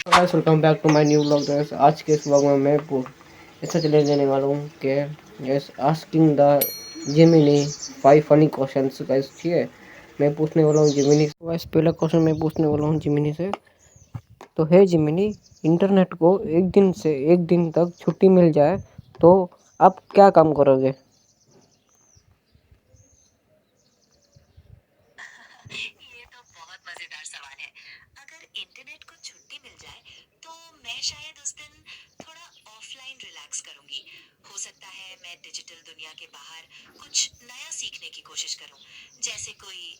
Guys welcome back to my new vlog. Guys आज के इस व्लॉग में मैं ऐसा चैलेंज देने वाला हूँ कि guys asking the Gemini 5 funny questions. Guys ठीक है, मैं पूछने वाला हूँ जेमिनी। गाइस पहला क्वेश्चन मैं पूछने वाला हूँ जेमिनी से। तो है जेमिनी, इंटरनेट को एक दिन तक छुट्टी मिल जाए तो आप क्या काम करोगे? ये तो बहुत मजेदार सवाल है। अगर इंटरनेट को छुट्टी मिल जाए तो मैं शायद उस दिन थोड़ा ऑफलाइन रिलैक्स करूंगी। हो सकता है मैं डिजिटल दुनिया के बाहर कुछ नया सीखने की कोशिश करूं, जैसे कोई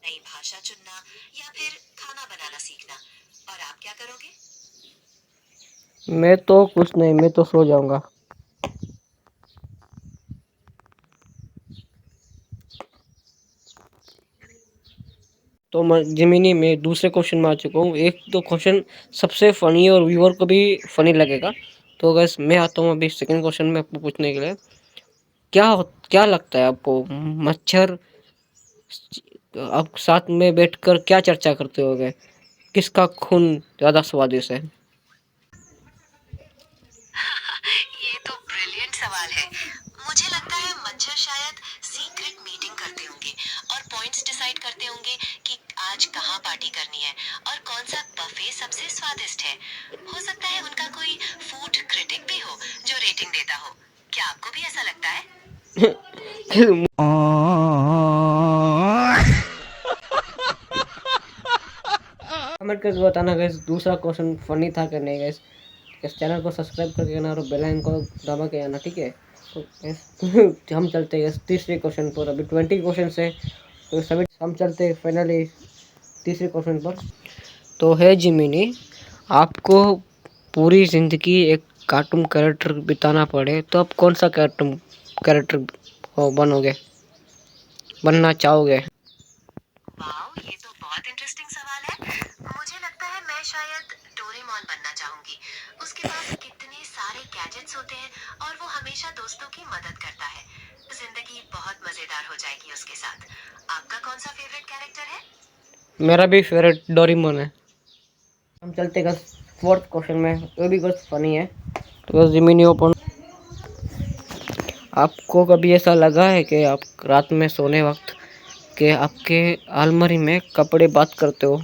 नई भाषा चुनना या फिर खाना बनाना सीखना। और आप क्या करोगे? मैं तो कुछ नहीं, मैं तो सो जाऊंगा। तो जेमिनी में दूसरे क्वेश्चन में आ चुका हूँ। एक तो क्वेश्चन सबसे फनी और व्यूअर को भी फनी लगेगा। तो गैस मैं आता हूँ अभी सेकंड क्वेश्चन में आपको पूछने के लिए। क्या क्या लगता है आपको, मच्छर आप साथ में बैठकर क्या चर्चा करते होगे? किसका खून ज्यादा स्वादिष्ट है? ये तो ब्रिलियंट सवाल है। मुझे लगता है मच्छर शायद सीक्रेट मीटिंग करते होंगे और पॉइंट्स डिसाइड करते होंगे कि आज कहाँ पार्टी करनी है और कौन सा बफे सबसे स्वादिष्ट है। हो सकता है उनका कोई फूड क्रिटिक भी हो जो रेटिंग देता हो। क्या आपको भी ऐसा लगता है? कमेंट करके बताना गैस दूसरा क्वेश्चन फनी था कि नहीं। गैस इस चैनल को सब्सक्राइब करके आना और बेल आइकन को दबा के आना, ठीक है? तो guys, हम चलते हैं तीसरे क्वेश्चन पर। अभी 20 क्वेश्चन है तो सभी हम चलते हैं फाइनली तीसरे क्वेश्चन पर। तो है जिमिनी, आपको पूरी जिंदगी एक कार्टून कैरेक्टर बिताना पड़े तो आप कौन सा कार्टून कैरेक्टर बनोगे, बनना चाहोगे? वाओ, ये तो बहुत इंटरेस्टिंग सवाल है। मुझे लगता है मैं शायद डोरेमोन बनना चाहूंगी। उसके पास कितने सारे गैजेट्स होते हैं और वो हमेशा दोस्तों की मदद करता है। जिंदगी बहुत मजेदार हो जाएगी उसके साथ। आपका कौन सा फेवरेट कैरेक्टर है? मेरा भी फेवरेट डोरेमोन है। हम चलते हैं फोर्थ क्वेश्चन में, वो भी कुछ फनी है। तो जिमिनी ओपन, आपको कभी ऐसा लगा है कि आप रात में सोने वक्त के आपके अलमारी में कपड़े बात करते हो?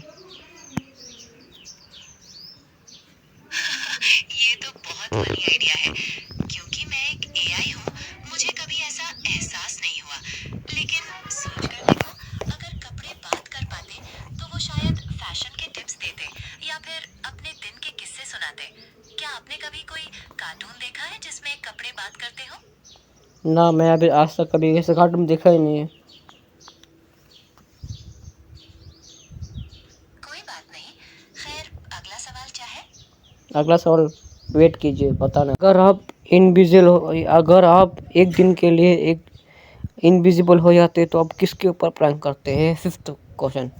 ये तो बहुत फनी आइडिया है। क्योंकि मैं एक एआई हूँ, मुझे कभी ऐसा एहसास नहीं हुआ। लेकिन सोच कर देखो, अगर कपड़े बात कर पाते तो वो शायद फैशन के टिप्स देते या फिर अपने दिन के किस्से सुनाते। क्या आपने कभी कोई कार्टून देखा है जिसमें कपड़े बात करते हो? ना, मैं अभी आज तक कभी ऐसा कार्टून देखा ही नहीं है। कोई बात नहीं। खैर, अगला सवाल क्या है? अगला सवाल वेट कीजिए, बताना। अगर आप एक दिन के लिए एक इनविजिबल हो जाते तो आप किसके ऊपर प्रैंक करते हैं? Fifth question.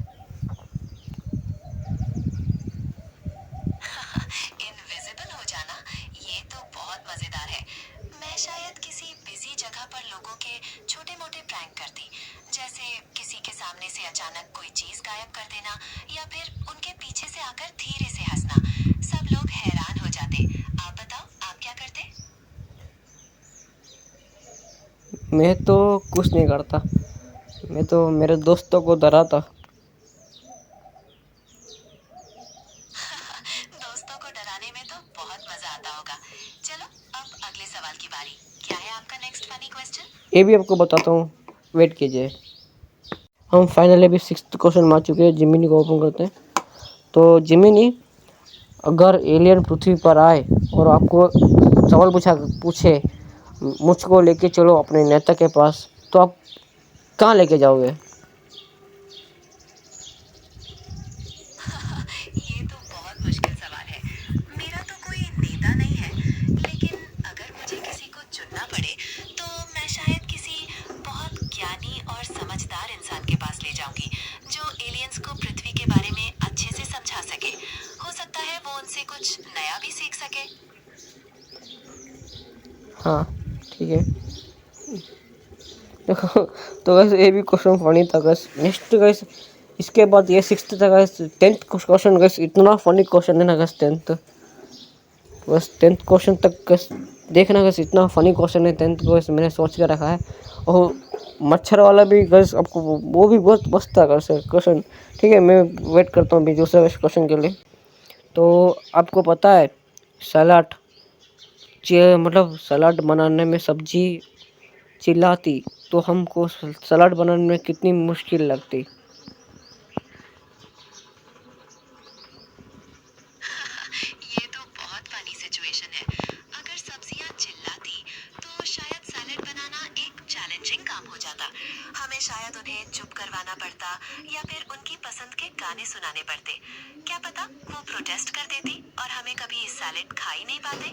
इनविजिबल हो जाना, ये तो बहुत मजेदार है। मैं शायद किसी बिजी जगह पर लोगों के छोटे मोटे प्रैंक करती, जैसे किसी के सामने से अचानक कोई चीज गायब कर देना या फिर उनके पीछे से आकर धीरे से हंसना। सब लोग हैरान हो जाते। आप बताओ, आप क्या करते? मैं तो कुछ नहीं करता, मैं तो मेरे दोस्तों को डराता। दोस्तों को डराने में तो बहुत मजा आता होगा। चलो, अब अगले सवाल की बारी। क्या है आपका नेक्स्ट फनी क्वेश्चन? ये भी आपको बताता हूँ, वेट कीजिए। हम फाइनली अभी सिक्स्थ क्वेश्चन में आ चुके हैं। जिमिनी को ओपन करते हैं। तो जिमिनी, अगर एलियन पृथ्वी पर आए और आपको सवाल पूछे मुझको लेके चलो अपने नेता के पास, तो आप कहाँ लेके जाओगे? ये तो बहुत मुश्किल सवाल है। मेरा तो कोई नेता नहीं है, लेकिन अगर मुझे किसी को चुनना पड़े तो मैं शायद किसी बहुत ज्ञानी और समझदार इंसान के पास ले जाऊंगी, जो एलियंस को पृथ्वी के बारे में अच्छे से समझा सके। हो सकता है वो उनसे कुछ नया भी सीख सके। हाँ, ठीक है। देखो, तो वैसे ये भी क्वेश्चन फनी था। बस नेक्स्ट, गैस इसके बाद ये 6th था गैस। 10th क्वेश्चन गैस इतना फनी क्वेश्चन है ना गैस 10th, बस 10th क्वेश्चन तक गैस देखना गैस, इतना फनी क्वेश्चन है 10th को, मैंने सोच के रखा है। और मच्छर वाला भी गैस आपको वो भी बहुत मस्त था गैस क्वेश्चन। ठीक है, मैं वेट करता हूँ अभी दूसरे क्वेश्चन के लिए। तो आपको पता है सलाद, मतलब सलाद बनाने में सब्जी चिल्लाती तो हमको सलाद बनाने में कितनी मुश्किल लगती। ये तो बहुत फनी सिचुएशन है। अगर सब्जियां चिल्लाती तो शायद सैलेड बनाना एक चैलेंजिंग काम हो जाता। हमें शायद उन्हें चुप करवाना पड़ता या फिर उनकी पसंद के गाने सुनाने पड़ते। क्या पता वो प्रोटेस्ट कर देती और हमें कभी सैलेड खा ही नहीं पाते।